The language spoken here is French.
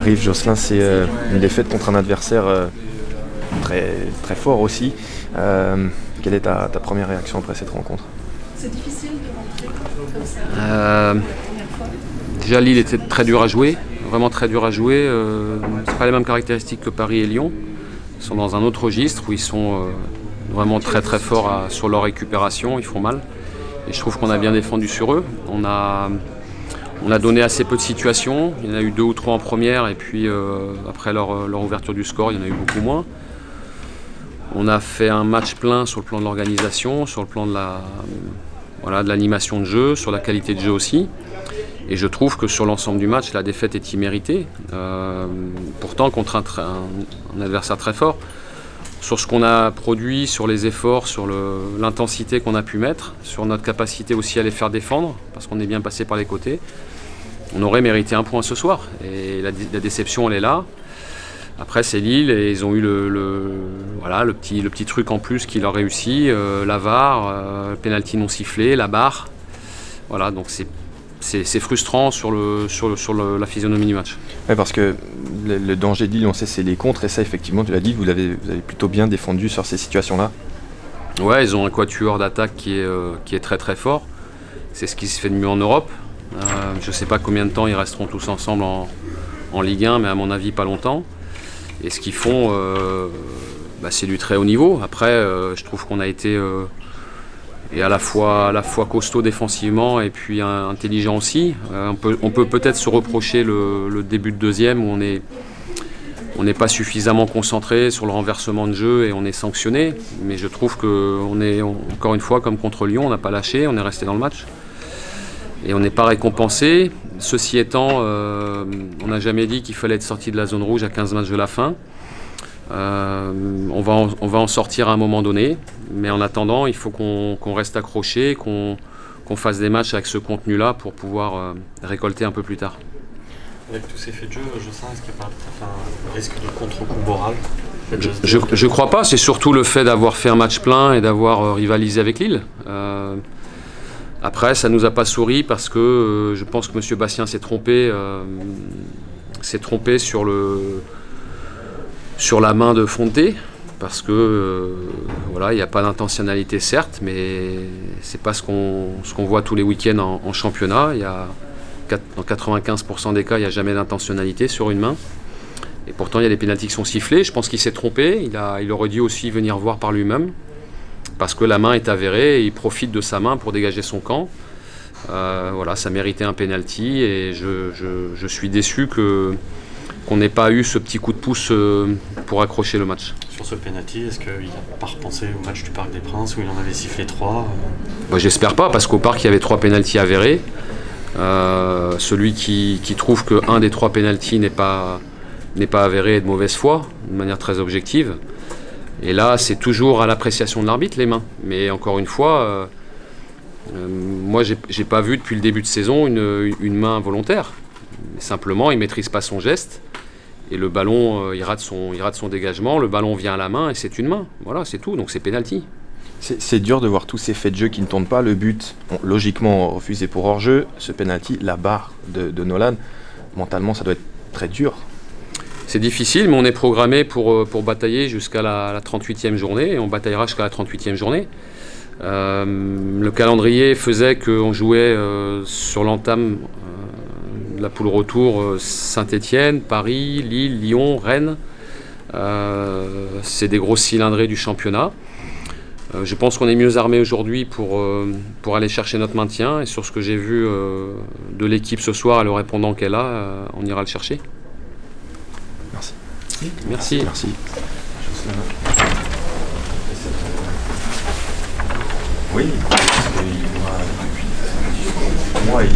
Rive Josselin, c'est une défaite contre un adversaire très, très fort aussi. Quelle est ta première réaction après cette rencontre? C'est difficile de rentrer comme ça. Déjà Lille était très dur à jouer, vraiment très dur à jouer. C'est pas les mêmes caractéristiques que Paris et Lyon. Ils sont dans un autre registre où ils sont vraiment très très forts sur leur récupération, ils font mal. Et je trouve qu'on a bien défendu sur eux. On a donné assez peu de situations. Il y en a eu 2 ou 3 en première et puis après leur ouverture du score, il y en a eu beaucoup moins. On a fait un match plein sur le plan de l'organisation, sur le plan de l'animation de jeu, sur la qualité de jeu aussi. Et je trouve que sur l'ensemble du match, la défaite est imméritée. Pourtant, contre un adversaire très fort. Sur ce qu'on a produit, sur les efforts, sur l'intensité qu'on a pu mettre, sur notre capacité aussi à les faire défendre, parce qu'on est bien passé par les côtés, on aurait mérité un point ce soir. Et la déception, elle est là. Après, c'est Lille et ils ont eu le petit truc en plus qui leur réussit, la VAR, le pénalty non sifflé, la barre. Voilà, donc c'est frustrant sur la physionomie du match. Ouais, parce que le danger de Lille, on sait, c'est les contres, et ça, effectivement, tu l'as dit, vous avez plutôt bien défendu sur ces situations-là. Ouais, ils ont un quatuor d'attaque qui est très très fort. C'est ce qui se fait de mieux en Europe. Je ne sais pas combien de temps ils resteront tous ensemble en Ligue 1, mais à mon avis, pas longtemps. Et ce qu'ils font, c'est du très haut niveau. Après, je trouve qu'on a été à la fois costaud défensivement et puis intelligent aussi. On peut peut-être se reprocher le début de deuxième où on n'est pas suffisamment concentré sur le renversement de jeu et on est sanctionné. Mais je trouve qu'on est, encore une fois, comme contre Lyon, on n'a pas lâché, on est resté dans le match. Et on n'est pas récompensé. Ceci étant, on n'a jamais dit qu'il fallait être sorti de la zone rouge à 15 matchs de la fin. On va en sortir à un moment donné, mais en attendant, il faut qu'on reste accroché, qu'on fasse des matchs avec ce contenu-là pour pouvoir récolter un peu plus tard. Avec tous ces faits de jeu, Josselin, est-ce qu'il n'y a pas un risque de contre-coup moral? Je crois pas, c'est surtout le fait d'avoir fait un match plein et d'avoir rivalisé avec Lille. Après, ça ne nous a pas souri parce que je pense que M. Bastien s'est trompé sur la main de Fonté, parce que il n'y a pas d'intentionnalité certes, mais c'est pas ce qu'on voit tous les week-ends en championnat. Dans 95% des cas, il n'y a jamais d'intentionnalité sur une main. Et pourtant, il y a des pénaltys qui sont sifflés. Je pense qu'il s'est trompé. Il aurait dû aussi venir voir par lui-même, parce que la main est avérée et il profite de sa main pour dégager son camp. Ça méritait un pénalty et je suis déçu qu'on n'ait pas eu ce petit coup de pouce pour accrocher le match. Sur ce penalty, est-ce qu'il n'a pas repensé au match du Parc des Princes où il en avait sifflé 3? J'espère pas, parce qu'au Parc il y avait 3 pénaltys avérés. Celui qui trouve qu'un des 3 pénaltys n'est pas avéré est de mauvaise foi, de manière très objective. Et là, c'est toujours à l'appréciation de l'arbitre, les mains. Mais encore une fois, moi j'ai pas vu depuis le début de saison une main volontaire. Simplement, il ne maîtrise pas son geste. Et le ballon, il rate son dégagement, le ballon vient à la main et c'est une main. Voilà, c'est tout, donc c'est pénalty. C'est dur de voir tous ces faits de jeu qui ne tournent pas. Le but, logiquement refusé pour hors-jeu. Ce penalty, la barre de Nolan, mentalement, ça doit être très dur. C'est difficile, mais on est programmé pour batailler jusqu'à la 38e journée, et on bataillera jusqu'à la 38e journée. Le calendrier faisait qu'on jouait sur l'entame de la poule retour Saint-Étienne, Paris, Lille, Lyon, Rennes. C'est des grosses cylindrées du championnat. Je pense qu'on est mieux armé aujourd'hui pour aller chercher notre maintien, et sur ce que j'ai vu de l'équipe ce soir et le répondant qu'elle a, on ira le chercher. Merci. Merci. Merci. Oui, parce qu'il y aura depuis moi, il